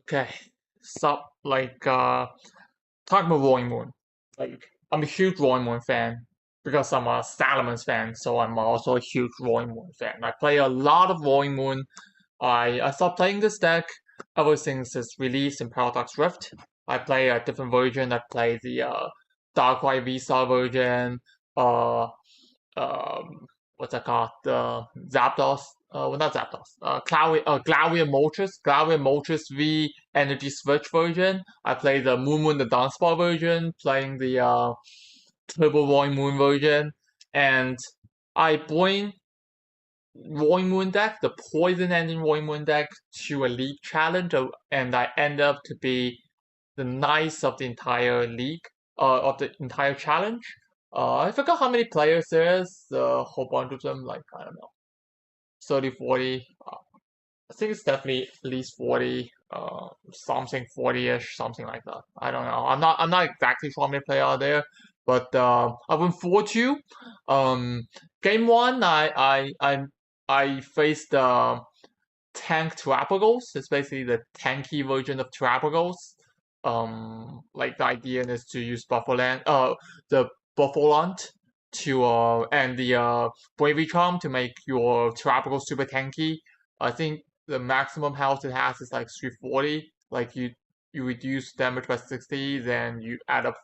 Okay, so talking about Roaring Moon. Like, I'm a huge Roaring Moon fan because I'm a Salamence fan, so I'm also a huge Roaring Moon fan. I play a lot of Roaring Moon. I stopped playing this deck ever since its release in Paradox Rift. I play a different version. I play the Darkrai V-Star version. Uh, um, what's that called? The Zapdos. Well, not Zapdos. Glaria Moltres V Energy Switch version. I play the Moon the Dunsparce version, playing the Turbo Roy Moon version, and I bring Roy Moon deck, the Poison Engine Roy Moon deck, to a league challenge, and I end up to be the nice of the entire league, of the entire challenge. I forgot how many players there is, a whole bunch of them, like, I don't know, 30, 40. I think it's definitely at least 40, something 40-ish, something like that. I don't know. I'm not exactly sure how many players are there, but I went 4-2. Game one, I faced Tank Terapagos. It's basically the tanky version of Terapagos. Like the idea is to use the Buffalant to and the Bravery Charm to make your Terapagos super tanky. I think the maximum health it has is like 340. Like you reduce damage by 60, then you add up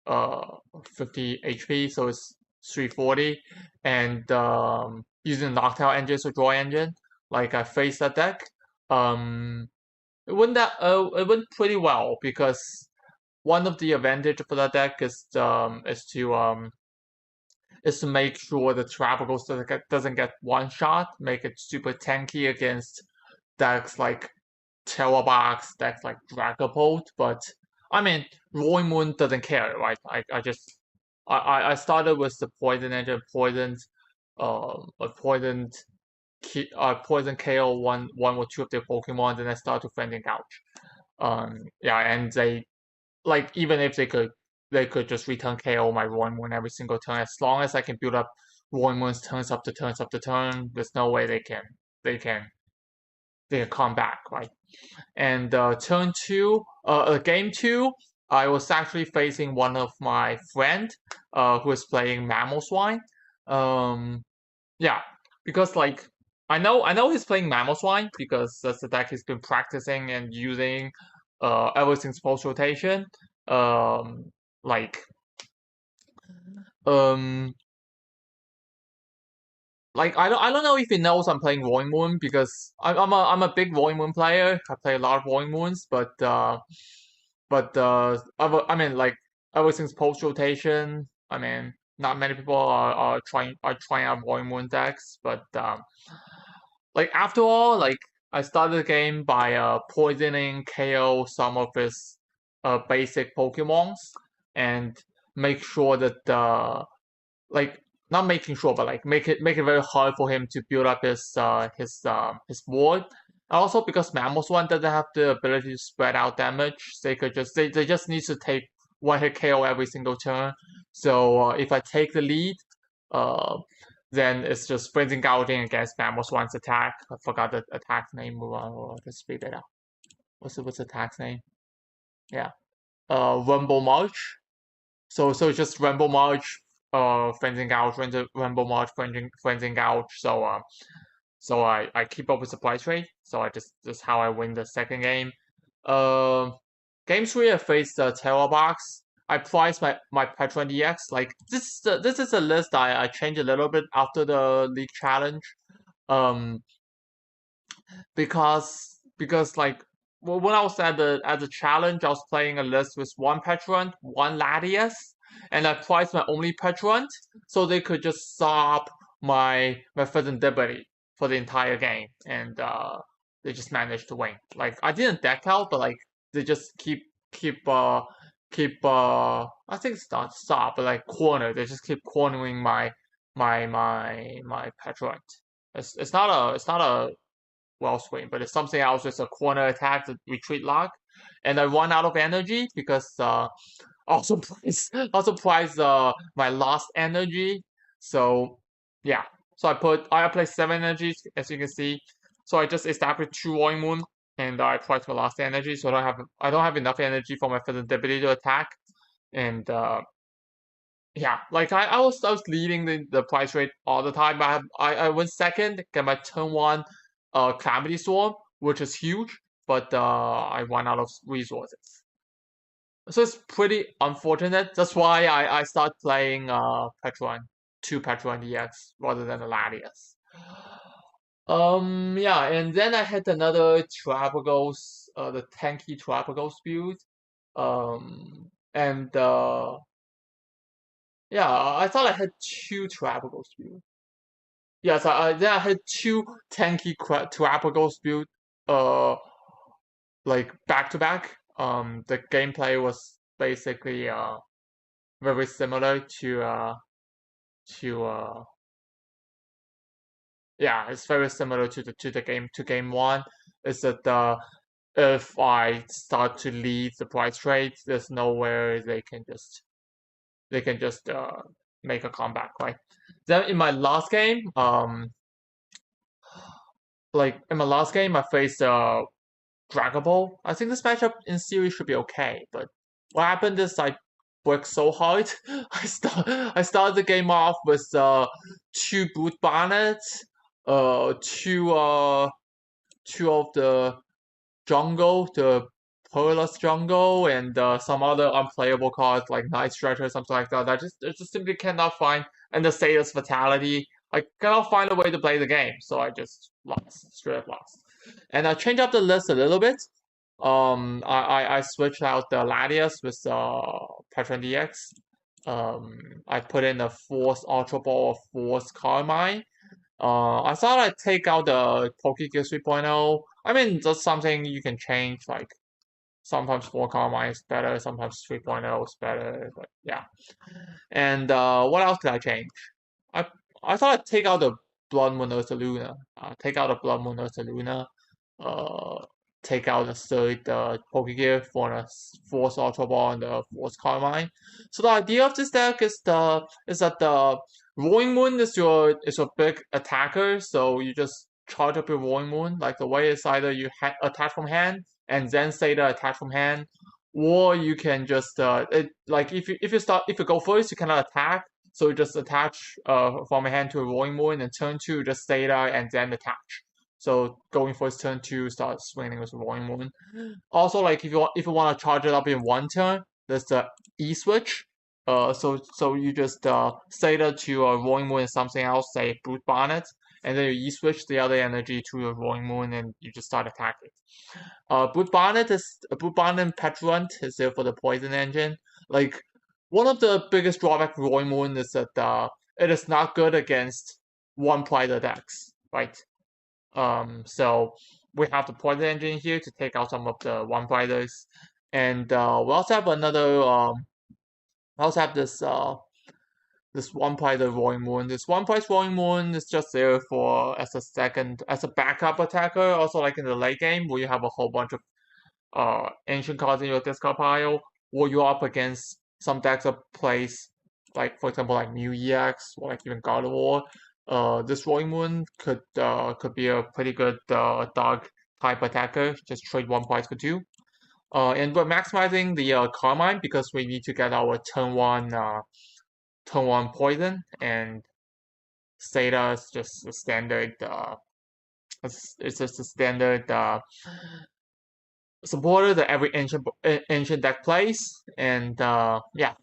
uh 50 HP, so it's 340. And using Noctowl engine or Draw engine, like I faced that deck. Um, it went pretty well because one of the advantage for that deck is to make sure the Terapagos doesn't get one shot, make it super tanky against decks like Terror Box, decks like Dragapult. But I mean, Roy Moon doesn't care, right? I started with the Poison Engine, a poison KO one or two of their Pokemon, then I start to Fending Couch. Yeah, and they like even if they could just return KO my Roy Moon every single turn. As long as I can build up Roy Moon's turns up to turn, there's no way they can they can come back, right? And game two, I was actually facing one of my friend, who was playing Mamoswine. Um, yeah, because like I know he's playing Mamoswine because that's the deck he's been practicing and using, ever since post rotation. Um, like um, I don't know if he knows I'm playing Roy Moon because I'm a big Roy Moon player. I play a lot of Roy Moons, I mean like ever since post rotation, I mean not many people are trying out Roy Moon decks, but like after all, like I started the game by poisoning KO some of his basic Pokemons and make sure that like not making sure, but like make it very hard for him to build up his ward. Also, because Mamoswine doesn't have the ability to spread out damage, they just need to take one hit KO every single turn. So if I take the lead, uh, then it's just sprinting outing against Mamoswine's attack. I forgot the attack name. Let's read it out. What's the attack name? Yeah. Rumble March. So just Rumble March, fencing out, Rumble March, fencing out. So I keep up with the price rate. So I just how I win the second game. Uh, Game three I faced the Terror Box. I priced my Petron EX. Like this is a list I changed a little bit after the league challenge. Um, because like when I was at the challenge, I was playing a list with one Petrunt, one Latias, and I priced my only Petrunt so they could just stop my Fezandibity for the entire game, and they just managed to win. Like I didn't deck out, but like they just keep I think it's not stop, but like corner. They just keep cornering my Petrunt. It's not a well swing, but it's something else. It's a corner attack, the retreat lock, and I run out of energy because also price my lost energy. So yeah, so I apply 7 energies as you can see. So I just established 2 Roy Moon and I twice my last energy, so I don't have enough energy for my Serendipity to attack, and yeah, like I was leading the price rate all the time. I went second, get my turn one Calamity Storm, which is huge, but I ran out of resources. So it's pretty unfortunate. That's why I start playing Petron, two Petron EX rather than the Latias. Yeah, and then I had another Terapagos, the tanky Terapagos build. And yeah, I thought I had two Terapagos build. Yes, then I had two tanky Terapagos build, uh, like back to back. The gameplay was basically very similar to yeah, it's very similar to the game one. Is that if I start to lead the price trade, there's nowhere they can just make a comeback, right? Then in my last game, I faced Dragon Ball. I think this matchup in series should be okay, but what happened is I worked so hard. I started the game off with two Brute Bonnets, two of the jungle, the Perilous Jungle, and some other unplayable cards like Night Stretcher or something like that. I just simply cannot find, and the Status Fatality. I cannot find a way to play the game, so I just lost, straight up lost. And I changed up the list a little bit. I switched out the Latias with Petron DX. I put in a Force Ultra Ball of Force Carmine. I thought I'd take out the Pokegear 3.0. I mean, that's something you can change. Like sometimes 4 Carmine is better, sometimes 3.0 is better. But yeah. And what else did I change? I I thought I'd take out the Blood Moon Ursaluna. Take out the Blood Moon Ursaluna. Uh, take out the third Pokegear for a Force Ultra Ball and the Force Carmine. So the idea of this deck is that the Roaring Moon is your big attacker, so you just charge up your Roaring Moon. Like the way is either you attack from hand and then say the attack from hand, or you can just like if you go first, you cannot attack, so you just attach from a hand to a Roaring Moon, and turn two just stay there and then attach. So going for his turn two, start swinging with Roaring Moon. Also, like if you want to charge it up in one turn, there's the E switch. So you just say that to a Roaring Moon and something else, say Brute Bonnet, and then you E switch the other energy to a Roaring Moon, and you just start attacking. Brute Bonnet and Petrunt is there for the poison engine. Like one of the biggest drawbacks of Roaring Moon is that it is not good against one player decks, right? So we have the poison engine here to take out some of the one fighters, and we also have another. We also have this one fighter Roaring Moon. This one price Roaring Moon is just there for as a backup attacker. Also, like in the late game where you have a whole bunch of ancient cards in your discard pile, or you're up against some decks that plays like for example like Mew EX or like even God of War. This Roaring Moon could be a pretty good dog type attacker. Just trade one price for two. And we're maximizing the Carmine because we need to get our turn one poison, and Zeta is just a standard. It's just a standard supporter that every ancient deck plays, and yeah.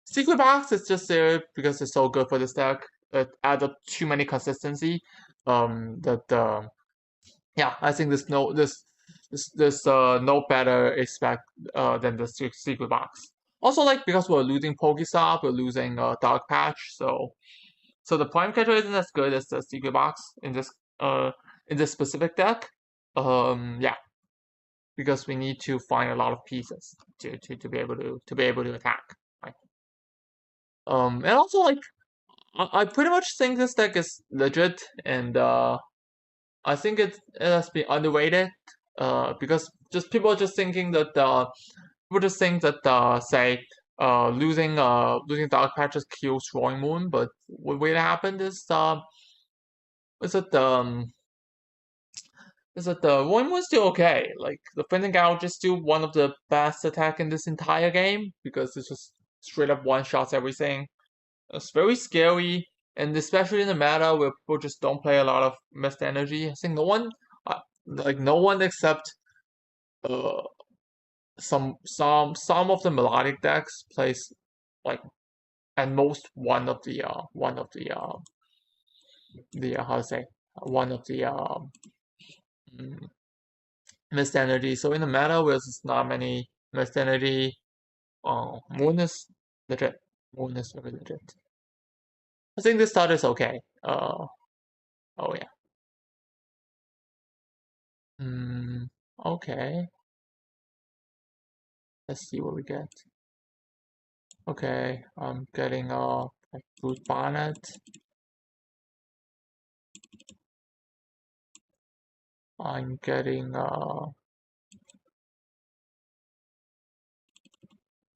Secret Box is just there because it's so good for this deck. It added too many consistency. That yeah, I think there's no better expect than the Secret Box. Also, like because we're losing Pokestop, we're losing Dark Patch, so the Prime Catcher isn't as good as the Secret Box in this specific deck. Yeah, because we need to find a lot of pieces to be able to attack. Right? And also like I pretty much think this deck is legit, and I think it has been underrated. Because just people are just thinking that people just think that say losing Dark Patches kills Roaring Moon, but what really happened is that is that the Roy Moon's still okay. Like the Fending Gouge is still one of the best attack in this entire game because it's just straight up one shots everything. It's very scary, and especially in the meta where people just don't play a lot of mist energy. I think no one except uh some of the melodic decks plays like at most one of the how to say one of the mm, mist energy. So in the meta where there's not many mist energy, Moon is legit. Moon is very legit. I think this start is okay. Oh yeah. Okay. Let's see what we get. Okay, I'm getting like Bruce Bonnet. I'm getting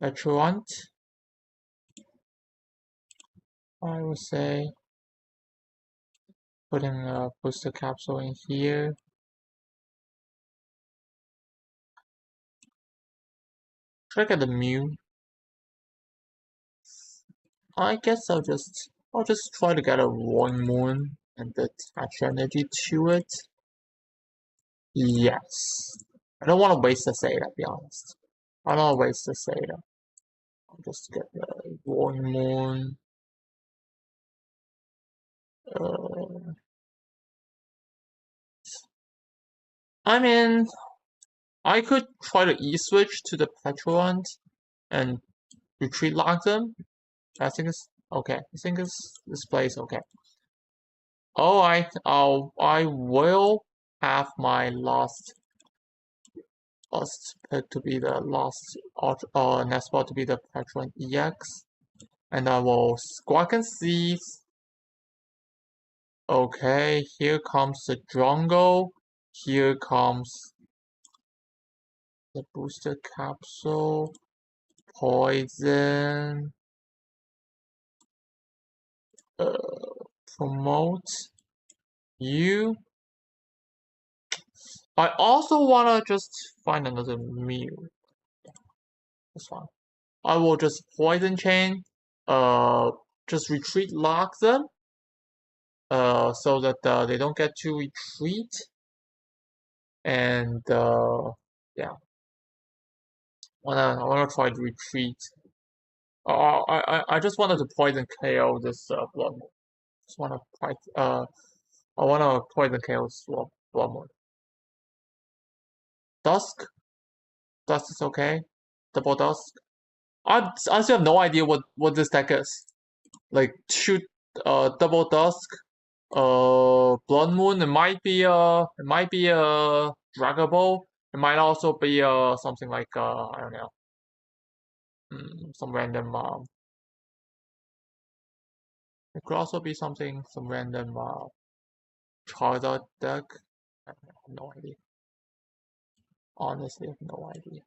Petruant, I would say. Putting a booster capsule in here. Should I get the Mew? I guess I'll just try to get a Roaring Moon and attach energy to it. Yes. I don't want to waste the Zeta, to be honest. I don't want to waste the Zeta. I'll just get the Roaring Moon. Uh, I mean, I could try to E-switch to the Petruant and retreat lock them. I think it's okay. I think this plays okay. I will have my last pick to be the last next spot to be the Petruant EX, and I will Squawk and Seize. Okay, here comes the Drongo. Here comes the booster capsule. Poison. Promote you. I also wanna just find another Mew. That's fine. I will just Poison Chain. Just retreat lock them. So that they don't get to retreat. And yeah, I wanna try to retreat. I just wanted to poison KO this blood moon. Just wanna I wanna poison KO this blood moon. Dusk, Dusk is okay. Double Dusk. I honestly have no idea what this deck is. Like shoot, Double Dusk, Blood Moon. It might be a Dragon Ball. It might also be something like I don't know, some random it could also be some random Charizard deck. I have no idea. Honestly, I have no idea.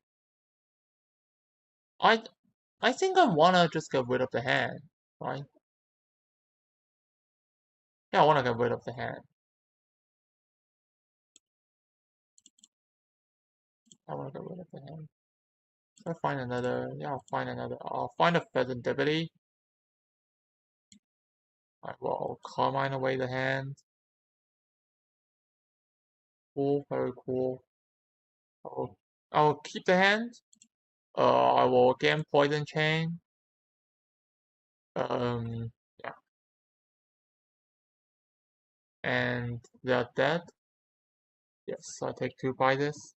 I I think I wanna just get rid of the hand, right? Yeah, I wanna get rid of the hand. I wanna get rid of the hand. I'll find another. Yeah, I'll find another. I'll find a Pheasant Divinity. I will Carmine away the hand. Cool, very cool. I'll keep the hand. I will again Poison Chain. Yeah, and they're dead. Yes, I take 2 by this.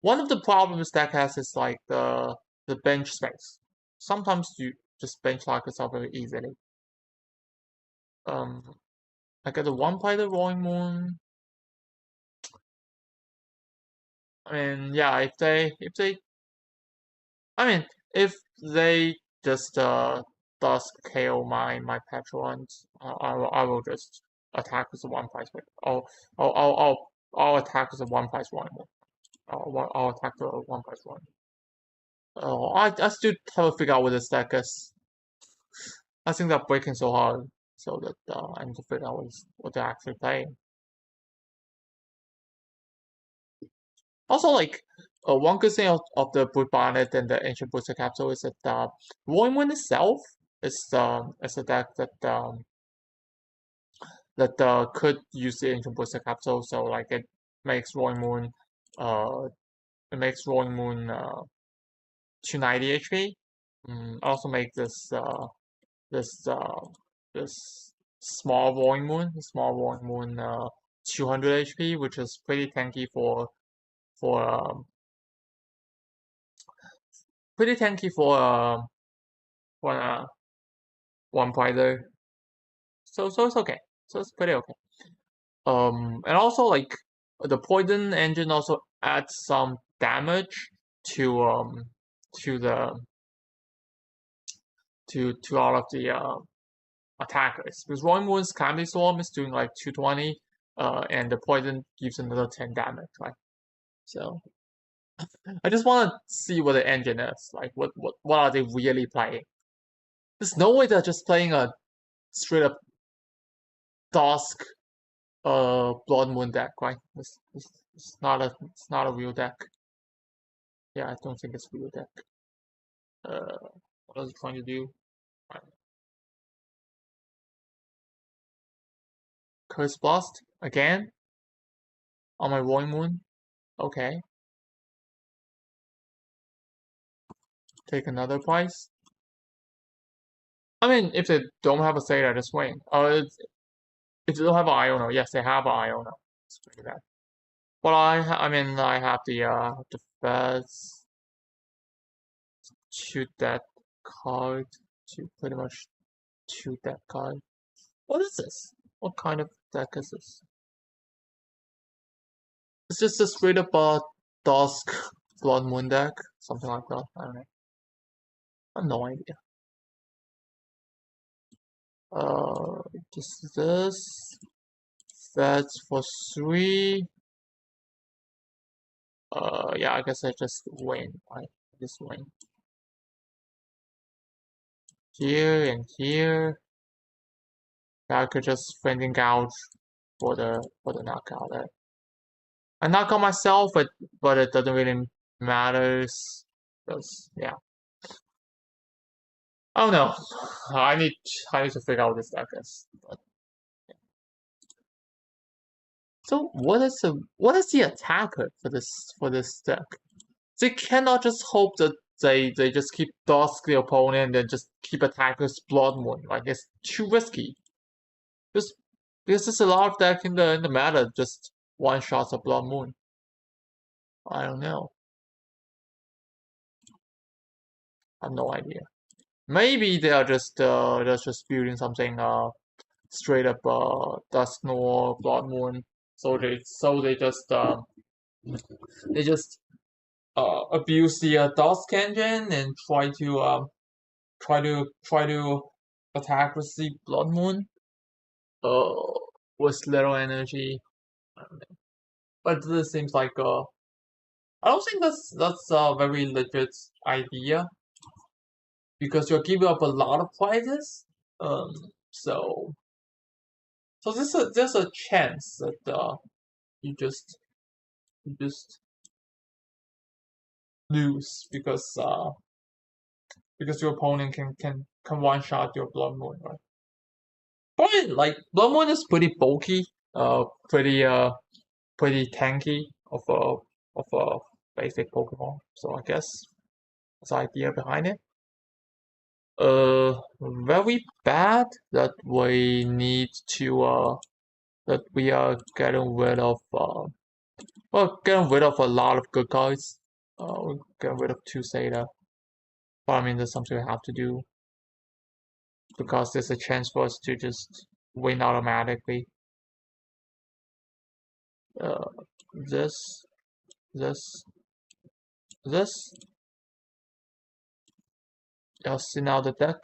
One of the problems deck has is like the bench space. Sometimes you just bench lock yourself very easily. I get the one play the Roaring Moon. I mean, yeah, I mean, if they just Dusk KO my Petruant, I will just attack with the one price. I'll attack with the one price one. I'll attack the one price one. Oh, I still have to figure out what this deck is. I think they're breaking so hard, so that I need to figure out what they're actually playing. Also, like one good thing of the Brute Bonnet and the Ancient Booster Capsule is that Roy Moon itself is a deck that could use the Ancient Booster Capsule, so like makes Roy Moon uh it makes Roy Moon 290 HP. Also make this this small Roy Moon 200 HP, which is pretty tanky for pretty tanky for one fighter. So it's okay. So it's pretty okay. And also like the poison engine also adds some damage to to the to all of the attackers because Roy Moon's Calamity Storm is doing like 220, and the poison gives another 10 damage, right? So I just want to see what the engine is like. What are they really playing? There's no way they're just playing a straight up Dusk Blood Moon deck, right? It's not a real deck. Yeah, I don't think it's a real deck. What was it trying to do? Right. Curse Blast again on my Roy Moon. Okay, take another price. I mean, if they don't have a Zeta, just win. If they don't have an Iona, yes, they have an Iona. It's pretty bad. But I mean, I have the first shoot that card to pretty much shoot that card. What is this? What kind of deck is this? It's just a straight up Dusk Blood Moon deck, something like that. I don't know. I have no idea. Uh, just this. That's for 3. Yeah, I guess I just win. I just win. Here and here. Yeah, I could just Fainting Gouge for the knockout. I knock out myself, but it doesn't really matters. Because yeah, I don't know. I need to figure out this deck is. But, so what is the attacker for this deck? They cannot just hope that they just keep dusk the opponent and then just keep attacker's blood moon. Like it's too risky. Just because there's a lot of deck in the meta just one shots of blood moon. I don't know. I have no idea. Maybe they are just building something straight up Dusknoir Blood Moon. So they just abuse the Dusk engine and try to attack with the Blood Moon uh with little energy. I don't know. But this seems like I don't think that's a very legit idea because you're giving up a lot of prizes. Um, so there's a chance that you just you just lose because your opponent can one shot your Blood Moon, right? But like Blood Moon is pretty bulky, pretty pretty tanky of a basic Pokemon. So I guess that's the idea behind it. Very bad that we need to that we are getting rid of well getting rid of a lot of good cards. We're getting rid of 2 Zeta. But I mean, there's something we have to do because there's a chance for us to just win automatically. Uh, this, this, this. I'll send out the deck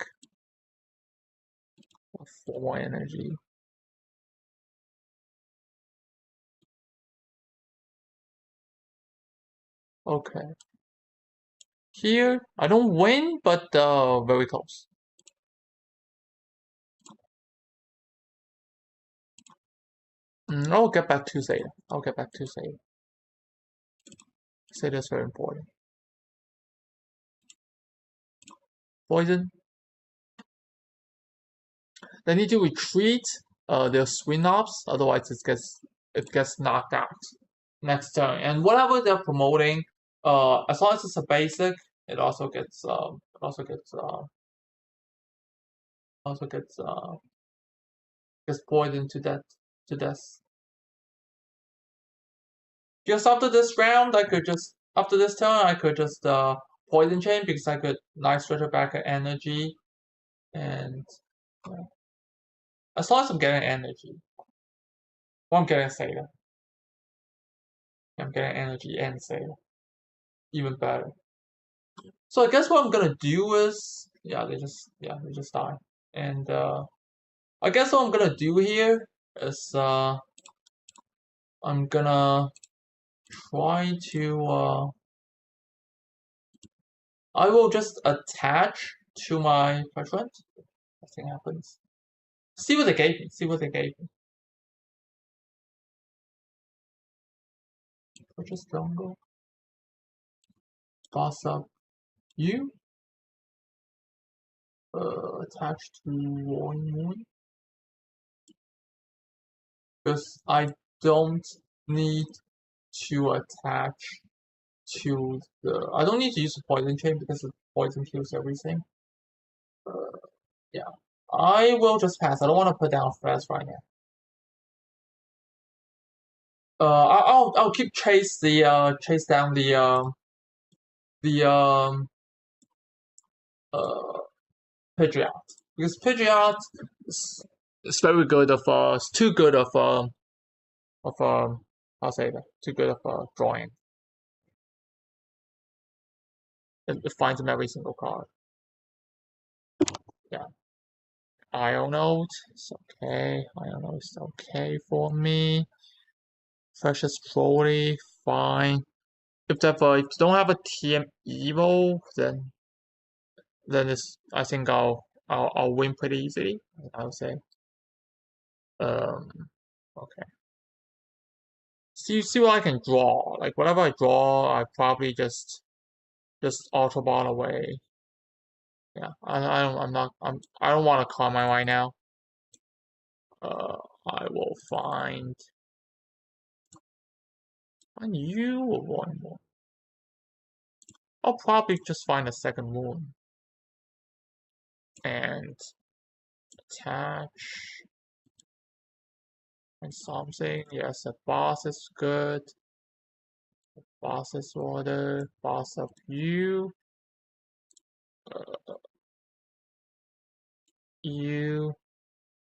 for more energy. Okay. Here, I don't win, but very close. I'll get back 2 Zeta. I'll get back 2 Zeta. Say that's very important. Poison. They need to retreat their swing ups, otherwise it gets knocked out next turn. And whatever they're promoting, as long as it's a basic, it also gets poisoned to death. Just after this round, after this turn I could just poison chain because I could nice stretch back at energy, and as long as I'm getting energy, well, I'm getting Seder. I'm getting energy and Seder, even better. So I guess what I'm gonna do is, they just die, and I guess what I'm gonna do here is I'm gonna try to I will just attach to my preference. Nothing happens. See what they gave me. See what they gave me. Purchase jungle. Boss up. You. Attached to Warring Moon. Because I don't need to attach to the. I don't need to use the poison chain because the poison kills everything. Yeah. I will just pass. I don't want to put down threats right now. I'll keep chase down the Pidgeot, because Pidgeot is very good it's too good I'll say that, too good of drawing. It finds him every single card. Yeah. Ionote, it's okay. Ionote is okay for me. Precious Trolley, fine. If you don't have a TM Evo, then I think I'll win pretty easily, I would say. Okay. See what I can draw. Like whatever I draw, I probably just Ultra Ball away. Yeah, I don't want to comment right now. I will find you or one more. I'll probably just find a second moon and attach and something. Yes, the boss is good. Boss is order. Boss of you. You.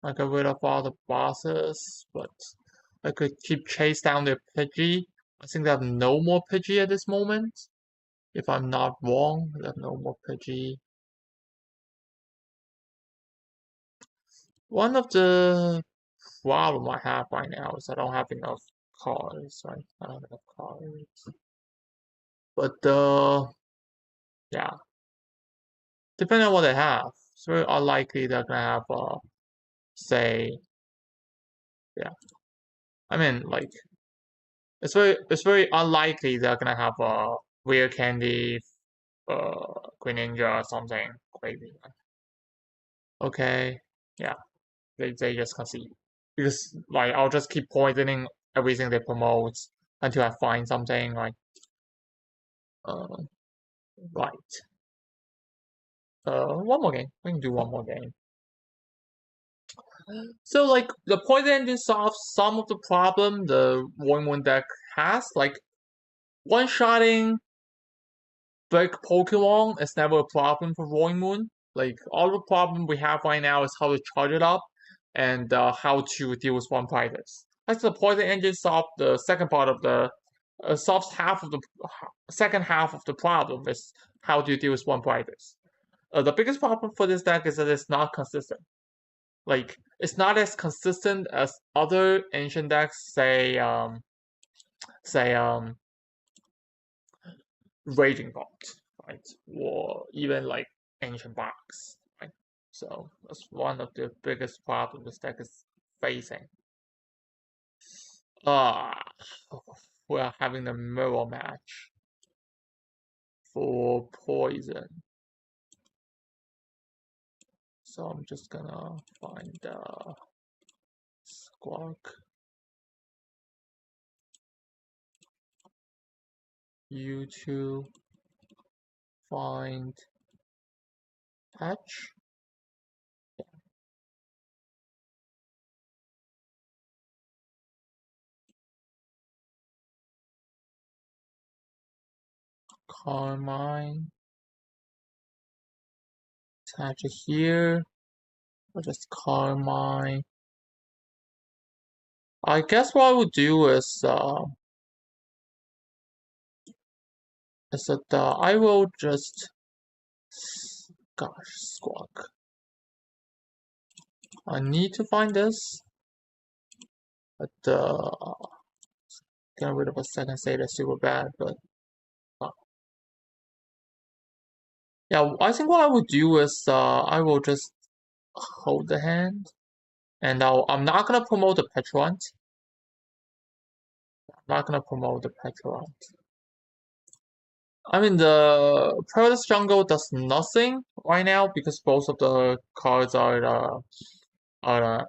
I got rid of all the bosses, but I could keep chase down their Pidgey. I think they have no more Pidgey at this moment. If I'm not wrong, they have no more Pidgey. One of the problem I have right now is I don't have enough cards, right? I don't have enough cards. But yeah. Depending on what they have, it's very unlikely they're gonna have say, yeah. I mean, like, it's very unlikely they're gonna have a Rare Candy, Greninja or something crazy. Okay, yeah, they just concede because like I'll just keep poisoning everything they promote until I find something like right. One more game. We can do one more game. So like the poison engine solves some of the problem the Warring Moon deck has. Like one-shotting big Pokemon is never a problem for Warring Moon. Like all the problem we have right now is how to charge it up and how to deal with one fighters. Like the poison engine solved the second part of the solves half of the second half of the problem is how do you deal with one fighters. The biggest problem for this deck is that it's not consistent. Like it's not as consistent as other ancient decks, say Raging Vault, right? Or even like Ancient Box, right? So that's one of the biggest problems this deck is facing. Uh we're having the mirror match. for poison. So I'm just gonna find Squawk. YouTube find patch. Carmine. Attach it here. Or just Carmine. I guess what I would do is that I will just, gosh, Squawk. I need to find this, but getting rid of a second state is super bad. But yeah, I think what I would do is I will just hold the hand, and I'm not gonna promote the Petrant. I'm not gonna promote the Petrant. I mean, the Perilous Jungle does nothing right now because both of the cards are how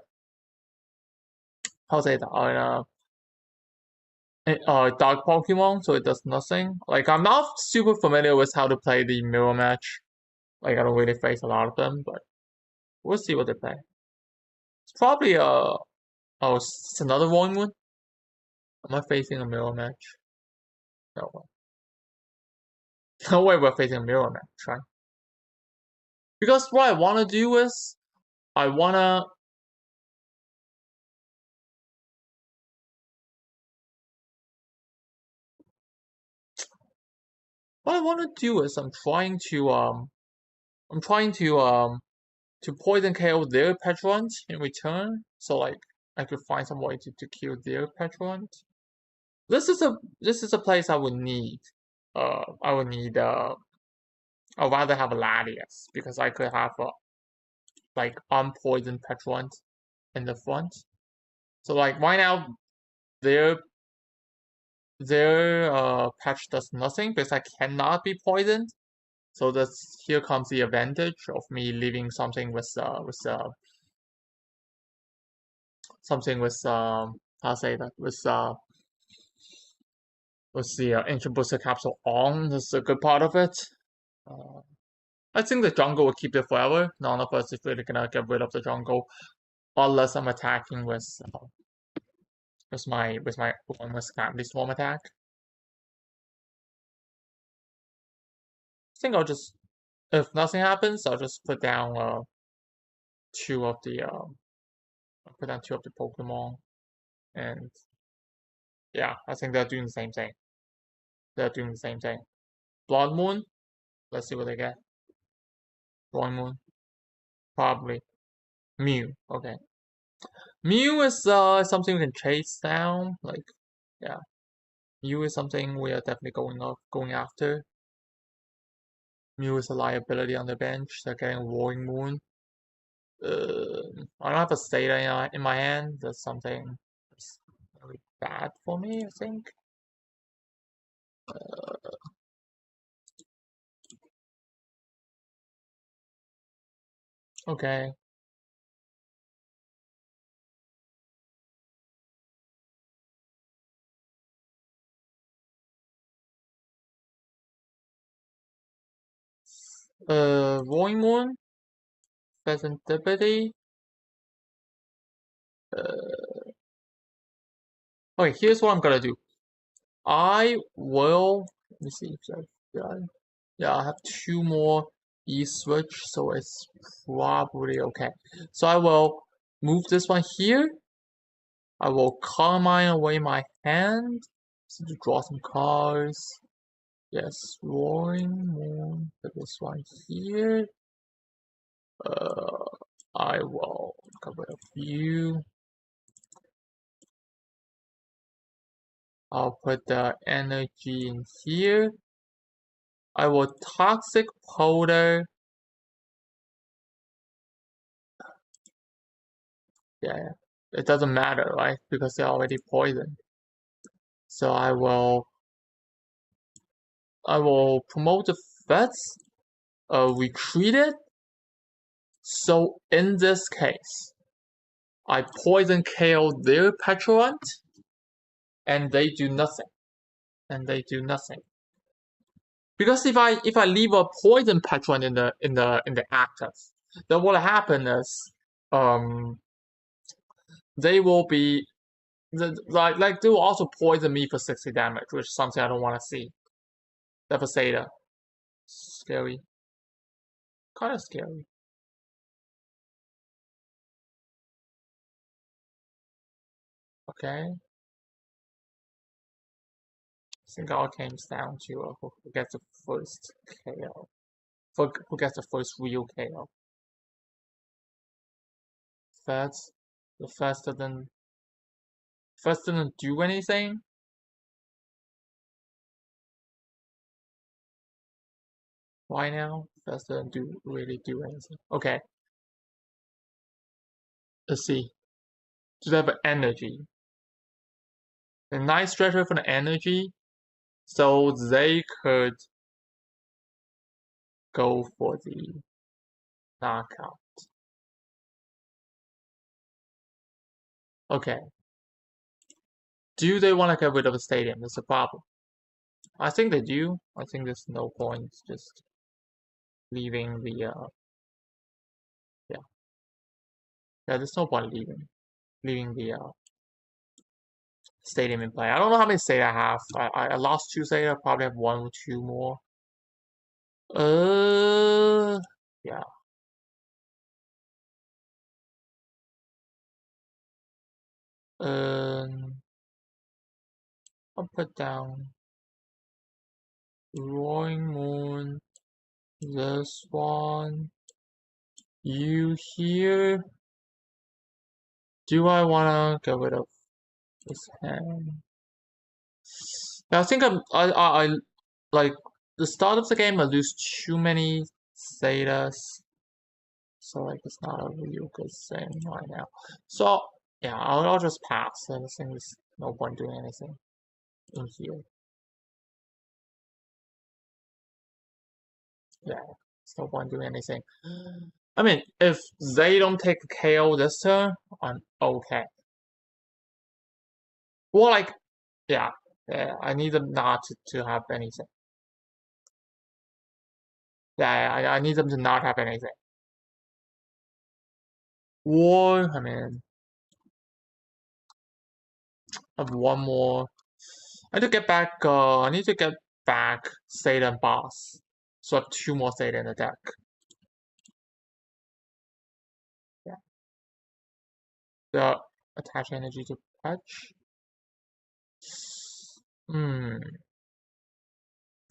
to say that, are dark Pokemon, so it does nothing. Like, I'm not super familiar with how to play the mirror match. Like, I don't really face a lot of them, but we'll see what they play. It's probably oh, it's another one. Am I facing a mirror match? No way. No way we're facing a mirror match, right? Because what I wanna do is I wanna what I wanna do is I'm trying to poison KO their Petrant in return. So like I could find some way to kill their Petrant. This is a place I would need. I would need I'd rather have a Latias because I could have like unpoisoned Petrant in the front. So like right now their patch does nothing because I cannot be poisoned. So that's here comes the advantage of me leaving something with something with how to say that with the ancient booster capsule on. That's a good part of it. Uh, I think the jungle will keep it forever. None of us is really gonna get rid of the jungle unless I'm attacking with my almost family swarm attack. I think I'll just if nothing happens, I'll just put down two of the I'll put down two of the Pokemon, and yeah, I think they're doing the same thing. They're doing the same thing. Blood Moon. Let's see what they get. Blood Moon. Probably. Mew. Okay. Mew is something we can chase down. Like, yeah. Mew is something we are definitely going after. Mew is a liability on the bench. They're getting Roaring Moon. I don't have a Stata in my hand. That's something that's really bad for me, I think. Okay. Roaring Moon. Presentability. Okay, here's what I'm gonna do. I will. Let me see if yeah, I have two more E-switch, so it's probably okay. So I will move this one here. I will Carmine away my hand. So to draw some cards. Yes, Roaring Moon. Put this one here. I will cover a few. I'll put the energy in here. I will Toxic Powder. Yeah, it doesn't matter, right? Because they're already poisoned. So I will I will promote the Vets, retreated. So in this case, I poison KO their Petulant, and they do nothing. And they do nothing. Because if I leave a poison Petulant in the active, then what will happen is they will be like they will also poison me for 60 damage, which is something I don't want to see. Devastator. Scary. Kind of scary. Okay. I think all comes down to who gets the first KO. Who gets the first real KO. First, the first didn't do anything. Why now? First didn't really do anything. Okay. Let's see. Do they have energy? A nice stretcher for the energy, so they could go for the knockout. Okay. Do they want to get rid of the stadium? That's a problem. I think they do. I think there's no point just leaving the yeah. Yeah, there's no point leaving the stadium in play. I don't know how many state I have. I lost 2 state. I probably have 1 or 2 more. Yeah. I'll put down Roaring Moon. This one. You here. Do I wanna get rid of this hand? Yeah, I think I like the start of the game. I lose too many Zetas, so like it's not a real good thing right now. So yeah, I'll just pass. I think there's no point doing anything in here. Yeah, there's no point doing anything. I mean, if they don't take a KO this turn, I'm okay. Well, like, yeah, I need them not to have anything. Yeah, I need them to not have anything. Or, I mean, I have 1 more. I need to get back, I need to get back Zeta and Boss. So I have 2 more Zeta in the deck. Yeah. The attach energy to patch.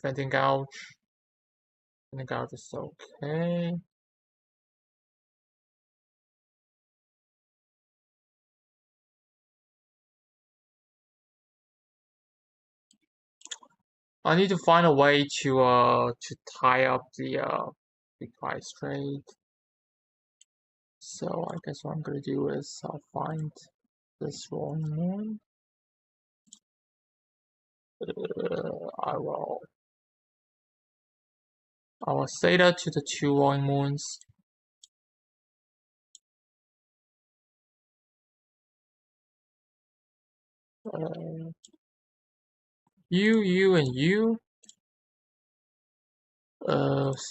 Venting Gouge. Venting Gouge is okay. I need to find a way to tie up the price trade. So I guess what I'm gonna do is I'll find this one. I will say that to the 2 Roaring Moons. You, and you.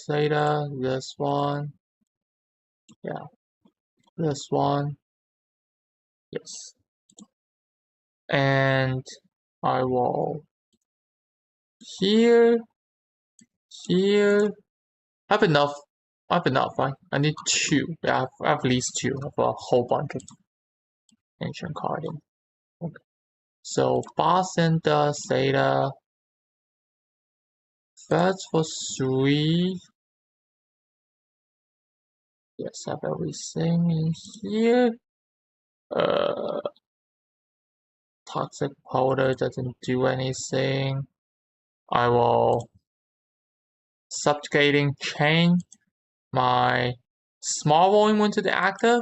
Theta, this one. Yeah, this one. Yes. And I will here. I have enough. Right? I need 2. Yeah, I have at least 2 of a whole bunch of ancient carding. Okay. So Boss and Theta. That's for 3. Yes, I have everything in here. Toxic powder doesn't do anything. I will subjugating chain my small volume into the active.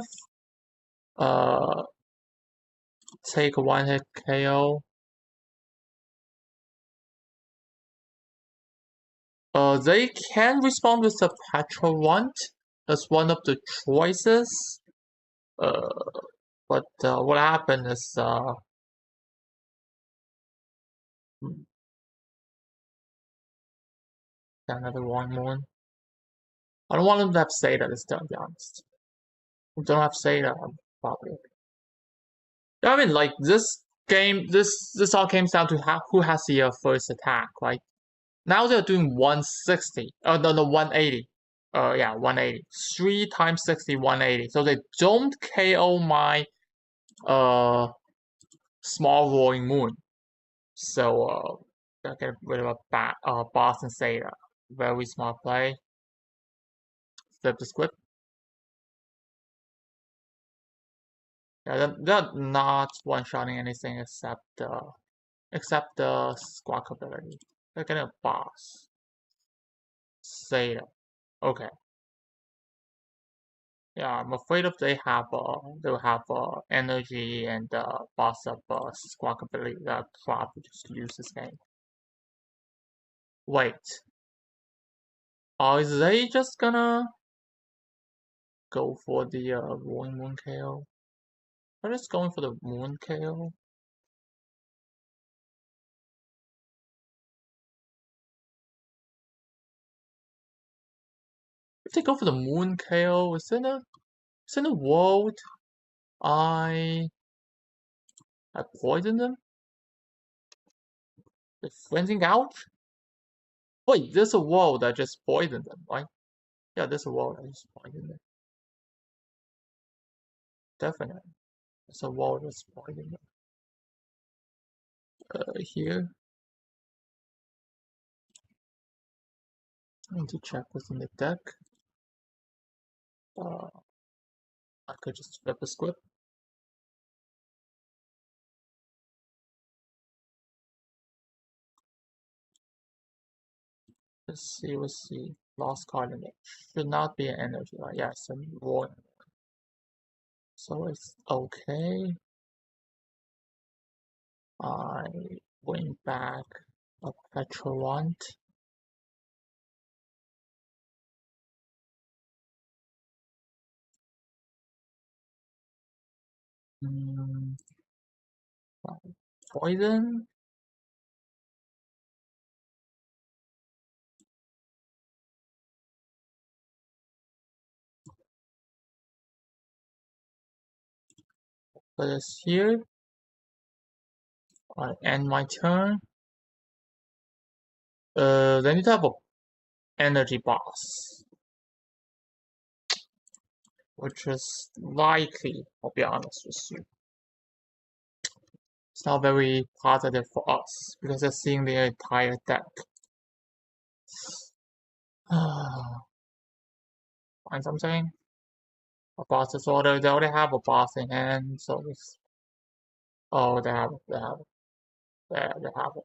Take a 1-hit KO. They can respond with the Petrowant. That's one of the choices. Uh, but what happened is another one more. I don't want them to have Seda this time, to be honest. If they don't have Seda, I'm probably. I mean, like this game, this all comes down to who has the first attack, right? Now they're doing 160. Oh no, no, 180. Yeah, 180. 3 times 60, 180. So they don't KO my small roaring moon. So I get rid of a Boston Seda. Very smart play. Flip the script. Yeah, they're not one-shotting anything except the squawk ability. They're getting a boss. Seda. Okay. Yeah, I'm afraid if they'll have energy and boss up squawk ability that probably just lose this game. Wait. Are they just gonna go for the Roaring Moon KO? They're just going for the Moon KO? If they go for the Moon KO, is in a world I poison them? The Frenzy Gouge? Wait, there's a world that just poisoned them, right? Yeah, there's a world that just poisoned them. Definitely. There's a world that's poisoned them. Here. I need to check what's in the deck. I could just flip a script. Let's see. Lost card in it. Should not be an energy, right? Yeah, it's a royal. So it's okay. I bring back a Petrowant. Mm, poison. Put this here. I end my turn. Then you have a energy boss, which is likely, I'll be honest with you. It's not very positive for us because they're seeing the entire deck. Find something? A boss disorder. They already have a boss in hand, so it's. Oh, they have it. They have it. They have it.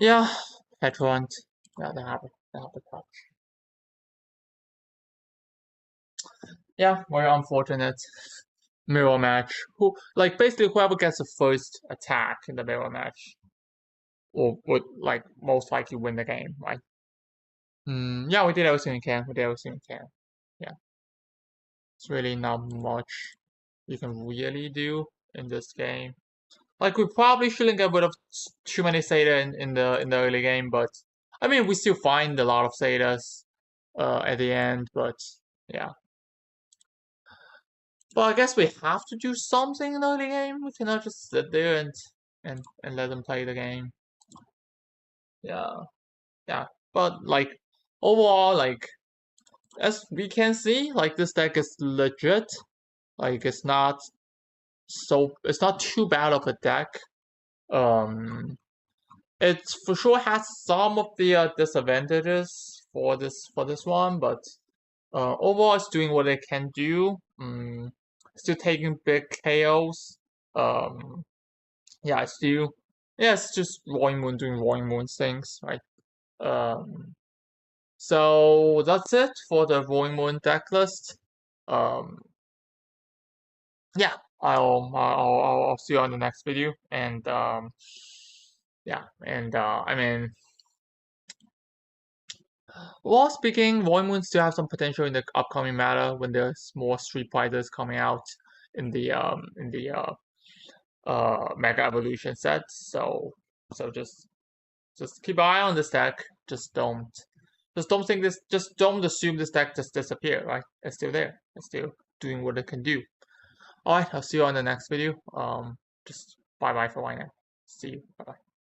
Yeah, Petrant. Yeah, they have it. They have the touch. Yeah, very unfortunate. Mirror match. Basically whoever gets the first attack in the mirror match would like most likely win the game, right? Yeah, we did everything we can. We did everything we can. Yeah, it's really not much you can really do in this game. Like we probably shouldn't get rid of too many Zeta in the early game, but I mean we still find a lot of Zetas at the end, but yeah. But I guess we have to do something in the early game. We cannot just sit there and let them play the game. Yeah, yeah. But like overall, like as we can see, like this deck is legit. Like it's not too bad of a deck. Um, it for sure has some of the disadvantages for this one, but overall it's doing what it can do. Still taking big KOs. Um, yeah, it's just Roaring Moon doing Roaring Moon things, right? Um, so that's it for the Roaring Moon deck list. Um, yeah, I'll see you on the next video, and yeah, and I mean While speaking, Void still have some potential in the upcoming meta when there's more Street Fighters coming out in the Mega Evolution set. So just keep an eye on this deck. Just don't think this. Just don't assume this deck just disappeared. Right? It's still there. It's still doing what it can do. All right. I'll see you on the next video. Just bye bye for right now. See you. Bye bye.